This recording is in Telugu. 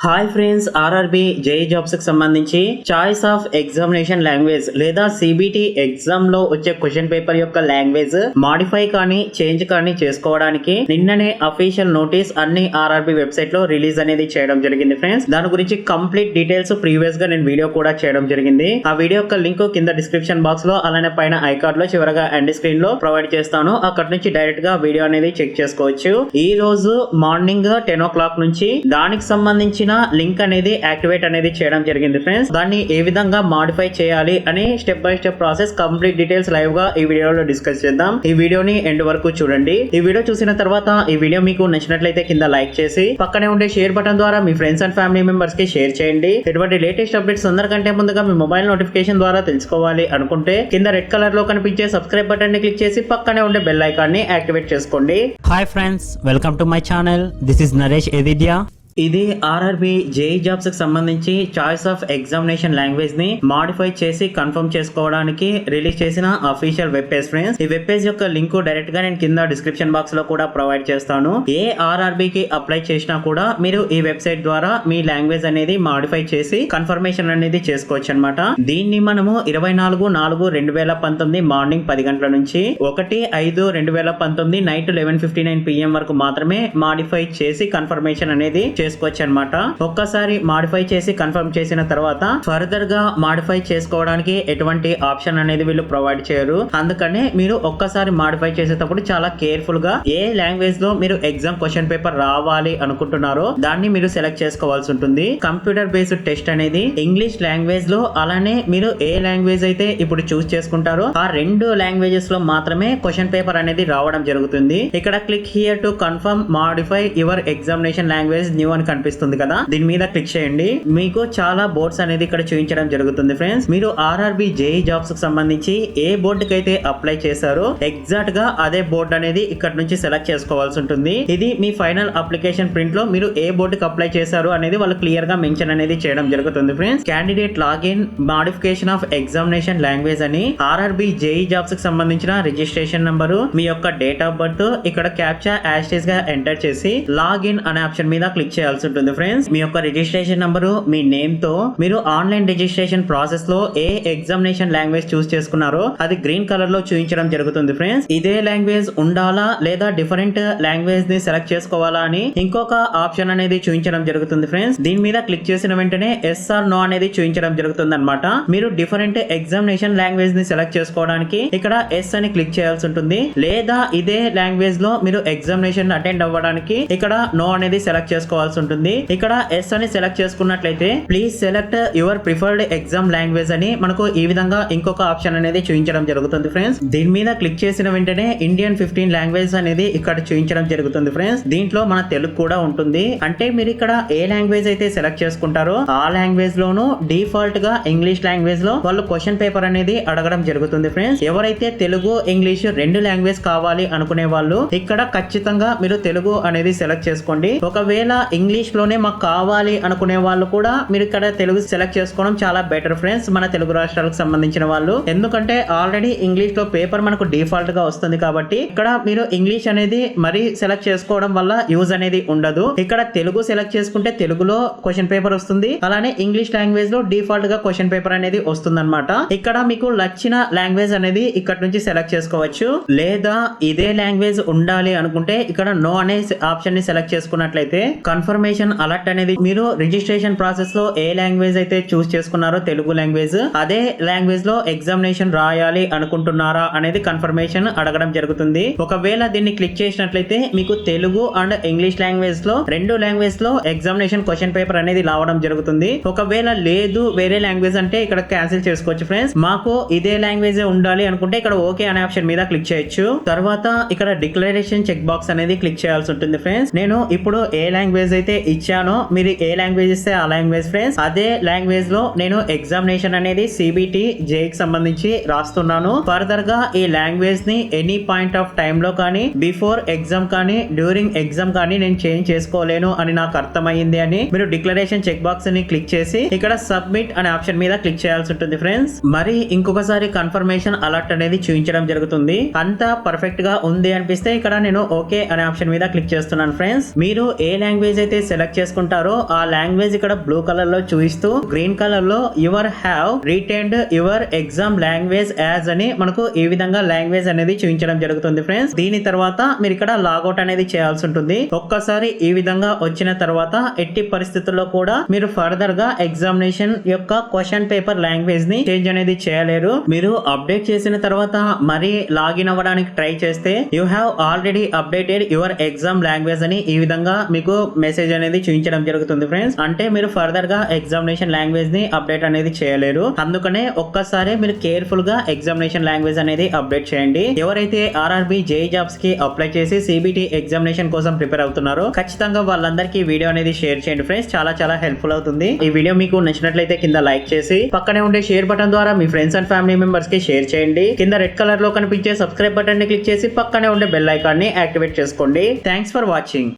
Hi friends, RRB JE jobs కి సంబంధించి చాయిస్ ఆఫ్ ఎగ్జామినేషన్ లాంగ్వేజ్ లేదా సిబిటి ఎగ్జామ్ లో వచ్చే క్వశ్చన్ పేపర్ యొక్క లాంగ్వేజ్ మాడిఫై కానీ చేంజ్ కానీ చేసుకోవడానికి నిన్ననే అఫీషియల్ నోటీస్ అన్ని ఆర్ఆర్బి వెబ్సైట్ లో రిలీజ్ అనేది చేయడం జరిగింది ఫ్రెండ్స్. దాని గురించి కంప్లీట్ డీటెయిల్స్ ప్రీవియస్ గా నేను వీడియో కూడా చేయడం జరిగింది. ఆ వీడియో యొక్క లింక్ కింద డిస్క్రిప్షన్ బాక్స్ లో అలానే పైన ఐకార్డ్ లో చివరగా ఎండ్ స్క్రీన్ లో ప్రొవైడ్ చేస్తాను. అక్కడ నుంచి డైరెక్ట్ గా వీడియో అనేది చెక్ చేసుకోవచ్చు. ఈ రోజు మార్నింగ్ 10 o'clock నుంచి దానికి సంబంధించిన లింక్ అనేది యాక్టివేట్ అనేది చేయడం జరిగింది ఫ్రెండ్స్. దాన్ని ఏ విధంగా మాడిఫై చేయాలి అని step by step process complete details live గా ఈ వీడియోలో డిస్కస్ చేద్దాం. ఈ వీడియోని ఎండ్ వరకు చూడండి. ఈ వీడియో చూసిన తర్వాత ఈ వీడియో మీకు నచ్చినట్లయితే కింద లైక్ చేసి పక్కనే ఉండే షేర్ బటన్ ద్వారా మీ ఫ్రెండ్స్ అండ్ ఫ్యామిలీ మెంబర్స్ కి షేర్ చేయండి. ఇటువంటి లేటెస్ట్ అప్డేట్స్ అందరికంటే ముందుగా మీ మొబైల్ నోటిఫికేషన్ ద్వారా తెలుసుకోవాలి అనుకుంటే కింద రెడ్ కలర్ లో కనిపించే సబ్స్క్రైబ్ బటన్ ని క్లిక్ చేసి పక్కనే ఉండే బెల్ ఐకాన్ ని యాక్టివేట్ చేసుకోండి. Hi friends, welcome to my channel. This is Naresh ఎదిద్యా. ఇది ఆర్ఆర్బి జేఈ జాబ్స్ కి సంబంధించి చాయిస్ ఆఫ్ ఎగ్జామినేషన్ లాంగ్వేజ్ ని మాడిఫై చేసి కన్ఫర్మ్ చేసుకోవడానికి రిలీజ్ చేసిన అఫీషియల్ వెబ్ పేజ్ ఫ్రెండ్స్. ఈ వెబ్ పేజ్ యొక్క లింక్ డైరెక్ట్ గా నేను కింద డిస్క్రిప్షన్ బాక్స్ లో కూడా ప్రొవైడ్ చేస్తాను. ఏ ఆర్ఆర్బి కి అప్లై చేసినా కూడా మీరు ఈ వెబ్సైట్ ద్వారా మీ లాంగ్వేజ్ అనేది మాడిఫై చేసి కన్ఫర్మేషన్ అనేది చేసుకోవచ్చు అనమాట. దీన్ని మనము 24/4/2019 మార్నింగ్ 10 గంటల నుంచి 1/5/2019 నైట్ 11:59 PM వరకు మాత్రమే మాడిఫై చేసి కన్ఫర్మేషన్ అనేది చేసుకోవచ్చు అనమాట. ఒక్కసారి మాడిఫై చేసి కన్ఫర్మ్ చేసిన తర్వాత ఫర్దర్ గా మాడిఫై చేసుకోవడానికి ఎటువంటి ఆప్షన్ అనేది వీళ్ళు ప్రొవైడ్ చేయరు. అందుకనే మీరు ఒక్కసారి మాడిఫై చేసేటప్పుడు చాలా కేర్ఫుల్ గా ఏ లాంగ్వేజ్ లో మీరు ఎగ్జామ్ క్వశ్చన్ పేపర్ రావాలి అనుకుంటున్నారో దాన్ని మీరు సెలెక్ట్ చేసుకోవాల్సి ఉంటుంది. కంప్యూటర్ బేస్డ్ టెస్ట్ అనేది ఇంగ్లీష్ లాంగ్వేజ్ లో, అలానే మీరు ఏ లాంగ్వేజ్ అయితే ఇప్పుడు చూస్ చేసుకుంటారో ఆ 2 లాంగ్వేజెస్ లో మాత్రమే క్వశ్చన్ పేపర్ అనేది రావడం జరుగుతుంది. ఇక్కడ click here to confirm modify your examination language new అని కనిపిస్తుంది కదా, దీని మీద క్లిక్ చేయండి. మీకు చాలా బోర్డ్స్ అనేది ఇక్కడ చూపించడం జరుగుతుంది ఫ్రెండ్స్. మీరు ఆర్ఆర్బి జేఈ జాబ్స్ కి సంబంధించి ఏ బోర్డు కి అయితే అప్లై చేశారో ఎగ్జాక్ట్ గా అదే బోర్డు అనేది ఇక్కడ నుంచి సెలెక్ట్ చేసుకోవాల్సి ఉంటుంది. ఇది మీ ఫైనల్ అప్లికేషన్ ప్రింట్ లో మీరు ఏ బోర్డు కి అప్లై చేశారు అనేది వాళ్ళు క్లియర్ గా మెన్షన్ అనేది చేయడం జరుగుతుంది friends. Candidate login modification of examination language అని ఆర్ఆర్బి జేఈ జాబ్స్ కి సంబంధించిన రిజిస్ట్రేషన్ నంబరు, మీ యొక్క డేట్ ఆఫ్ బర్త్ ఇక్కడ క్యాప్చా యాస్టీస్ గా ఎంటర్ చేసి లాగిన్ అనే ఆప్షన్ మీద క్లిక్ చేయాల్సి ఉంటుంది ఫ్రెండ్స్. మీ యొక్క రిజిస్ట్రేషన్ నంబరు, మీ నేమ్ తో మీరు ఆన్లైన్ రిజిస్ట్రేషన్ ప్రాసెస్ లో ఏ ఎగ్జామినేషన్ లాంగ్వేజ్ చూస్ చేసుకున్నారో అది గ్రీన్ కలర్ లో చూపించడం జరుగుతుంది ఫ్రెండ్స్. ఇదే లాంగ్వేజ్ ఉండాలా లేదా డిఫరెంట్ లాంగ్వేజ్ ని సెలెక్ట్ చేసుకోవాలా అని ఇంకొక ఆప్షన్ అనేది చూపించడం జరుగుతుంది ఫ్రెండ్స్. దీని మీద క్లిక్ చేసిన వెంటనే ఎస్ ఆర్ నో అనేది చూపించడం జరుగుతుంది అనమాట. మీరు డిఫరెంట్ ఎగ్జామినేషన్ లాంగ్వేజ్ ని సెలెక్ట్ చేసుకోవడానికి ఇక్కడ ఎస్ అని క్లిక్ చేయాల్సి ఉంటుంది. లేదా ఇదే లాంగ్వేజ్ లో మీరు ఎగ్జామినేషన్ అటెండ్ అవ్వడానికి ఇక్కడ నో అనేది సెలెక్ట్ చేసుకోవాల్సి ఉంటుంది. ఇక్కడ ఎస్ అని సెలెక్ట్ చేసుకున్నట్లయితే please select your preferred exam language అని మనకు ఈ విధంగా ఇంకొక ఆప్షన్ అనేది చూపించడం జరుగుతుంది ఫ్రెండ్స్. దీని మీద క్లిక్ చేసిన వెంటనే ఇండియన్ 15 లాంగ్వేజ్ అనేది ఇక్కడ చూపించడం జరుగుతుంది ఫ్రెండ్స్. దీంట్లో మన తెలుగు కూడా ఉంటుంది. అంటే మీరు ఇక్కడ ఏ లాంగ్వేజ్ అయితే సెలెక్ట్ చేసుకుంటారో ఆ లాంగ్వేజ్ లోను డిఫాల్ట్ గా ఇంగ్లీష్ లాంగ్వేజ్ లో వాళ్ళు క్వశ్చన్ పేపర్ అనేది అడగడం జరుగుతుంది ఫ్రెండ్స్. ఎవరైతే తెలుగు ఇంగ్లీష్ 2 లాంగ్వేజ్ కావాలి అనుకునే వాళ్ళు ఇక్కడ ఖచ్చితంగా మీరు తెలుగు అనేది సెలెక్ట్ చేసుకోండి. ఒకవేళ ఇంగ్లీష్ లోనే మాకు కావాలి అనుకునే వాళ్ళు కూడా మీరు ఇక్కడ తెలుగు సెలెక్ట్ చేసుకోవడం చాలా బెటర్ ఫ్రెండ్స్, మన తెలుగు రాష్ట్రాలకు సంబంధించిన వాళ్ళు. ఎందుకంటే ఆల్రెడీ ఇంగ్లీష్ లో పేపర్ మనకు డిఫాల్ట్ గా వస్తుంది కాబట్టి ఇక్కడ మీరు ఇంగ్లీష్ అనేది మరి సెలెక్ట్ చేసుకోవడం వల్ల యూజ్ అనేది ఉండదు. ఇక్కడ తెలుగు సెలెక్ట్ చేసుకుంటే తెలుగులో క్వశ్చన్ పేపర్ వస్తుంది, అలానే ఇంగ్లీష్ లాంగ్వేజ్ లో డిఫాల్ట్ గా క్వశ్చన్ పేపర్ అనేది వస్తుంది అనమాట. ఇక్కడ మీకు నచ్చిన లాంగ్వేజ్ అనేది ఇక్కడ నుంచి సెలెక్ట్ చేసుకోవచ్చు. లేదా ఇదే లాంగ్వేజ్ ఉండాలి అనుకుంటే ఇక్కడ నో అనే ఆప్షన్ ని సెలెక్ట్ చేసుకున్నట్లయితే కన్ఫర్మేషన్ అలర్ట్ అనేది మీరు రిజిస్ట్రేషన్ ప్రాసెస్ లో ఏ లాంగ్వేజ్ అయితే చూస్ చేసుకున్నారో తెలుగు లాంగ్వేజ్ అదే లాంగ్వేజ్ లో ఎగ్జామినేషన్ రాయాలి అనుకుంటున్నారా అనేది కన్ఫర్మేషన్ అడగడం జరుగుతుంది. ఒకవేళ దీన్ని క్లిక్ చేసినట్లయితే మీకు తెలుగు అండ్ ఇంగ్లీష్ లాంగ్వేజ్ లో 2 లాంగ్వేజ్ లో ఎగ్జామినేషన్ క్వశ్చన్ పేపర్ అనేది రావడం జరుగుతుంది. ఒకవేళ లేదు వేరే లాంగ్వేజ్ అంటే ఇక్కడ క్యాన్సిల్ చేసుకోవచ్చు ఫ్రెండ్స్. మాకు ఇదే లాంగ్వేజ్ ఉండాలి అనుకుంటే ఇక్కడ ఓకే అనే ఆప్షన్ మీద క్లిక్ చేయొచ్చు. తర్వాత ఇక్కడ డిక్లరేషన్ చెక్ బాక్స్ అనేది క్లిక్ చేయాల్సి ఉంటుంది ఫ్రెండ్స్. నేను ఇప్పుడు ఏ లాంగ్వేజ్ అయితే ఇచ్చానో మీరు ఏ లాంగ్వేజ్ ఇస్తే ఆ లాంగ్వేజ్ ఫ్రెండ్స్ అదే లాంగ్వేజ్ లో నేను ఎగ్జామినేషన్ అనేది సిబిటి జేఈకి సంబంధించి రాస్తున్నాను. ఫర్దర్ గా ఈ లాంగ్వేజ్ ని ఎనీ పాయింట్ ఆఫ్ టైమ్ లో కానీ బిఫోర్ ఎగ్జామ్ కానీ డ్యూరింగ్ ఎగ్జామ్ కానీ నేను చేంజ్ చేసుకోలేను అని నాకు అర్థమైంది అని మీరు డిక్లరేషన్ చెక్ బాక్స్ ని క్లిక్ చేసి ఇక్కడ సబ్మిట్ అనే ఆప్షన్ మీద క్లిక్ చేయాల్సి ఉంటుంది ఫ్రెండ్స్. మరి ఇంకొకసారి కన్ఫర్మేషన్ అలర్ట్ అనేది చూపించడం జరుగుతుంది. అంతా పర్ఫెక్ట్ గా ఉంది అనిపిస్తే ఇక్కడ నేను ఓకే అనే ఆప్షన్ మీద క్లిక్ చేస్తున్నాను ఫ్రెండ్స్. మీరు ఏ లాంగ్వేజ్ అయితే సెలెక్ట్ చేసుకుంటారో ఆ లాంగ్వేజ్ ఇక్కడ బ్లూ కలర్ లో చూపిస్తూ గ్రీన్ కలర్ లో your have retained your exam language as అని మనకు ఈ విధంగా లాంగ్వేజ్ అనేది చూపించడం జరుగుతుంది ఫ్రెండ్స్. దీని తర్వాత మీరు ఇక్కడ లాగౌట్ అనేది చేయాల్సి ఉంటుంది. ఒక్కసారి ఈ విధంగా వచ్చిన తర్వాత ఎట్టి పరిస్థితుల్లో కూడా మీరు ఫర్దర్ గా ఎగ్జామినేషన్ యొక్క క్వశ్చన్ పేపర్ లాంగ్వేజ్ ని చేంజ్ అనేది చేయలేరు. మీరు అప్డేట్ చేసిన తర్వాత మరి లాగిన్ అవ్వడానికి ట్రై చేస్తే you have already updated your exam language అని ఈ విధంగా మీకు మెసేజ్ అనేది చూపించడం జరుగుతుంది ఫ్రెండ్స్. అంటే మీరు ఫర్దర్ గా ఎగ్జామినేషన్ లాంగ్వేజ్ ని అప్డేట్ అనేది చేయలేరు. అందుకనే ఒక్కసారి మీరు కేర్ఫుల్ గా ఎగ్జామినేషన్ లాంగ్వేజ్ అనేది అప్డేట్ చేయండి. ఎవరైతే ఆర్ఆర్బి జేఈ జాబ్స్ కి అప్లై చేసి సిబిటి ఎగ్జామినేషన్ కోసం ప్రిపేర్ అవుతున్నారో ఖచ్చితంగా వాళ్ళందరికీ వీడియో అనేది షేర్ చేయండి ఫ్రెండ్స్. చాలా హెల్ప్ఫుల్ అవుతుంది. ఈ వీడియో మీకు నచ్చినట్లయితే కింద లైక్ చేసి పక్కనే ఉండే షేర్ బటన్ ద్వారా మీ ఫ్రెండ్స్ అండ్ ఫ్యామిలీ మెంబర్స్ కి షేర్ చేయండి. కింద రెడ్ కలర్ లో కనిపించే సబ్స్క్రైబ్ బటన్ ని క్లిక్ చేసి పక్కనే ఉండే బెల్ ఐకాన్ ని యాక్టివేట్ చేసుకోండి. Thanks for watching.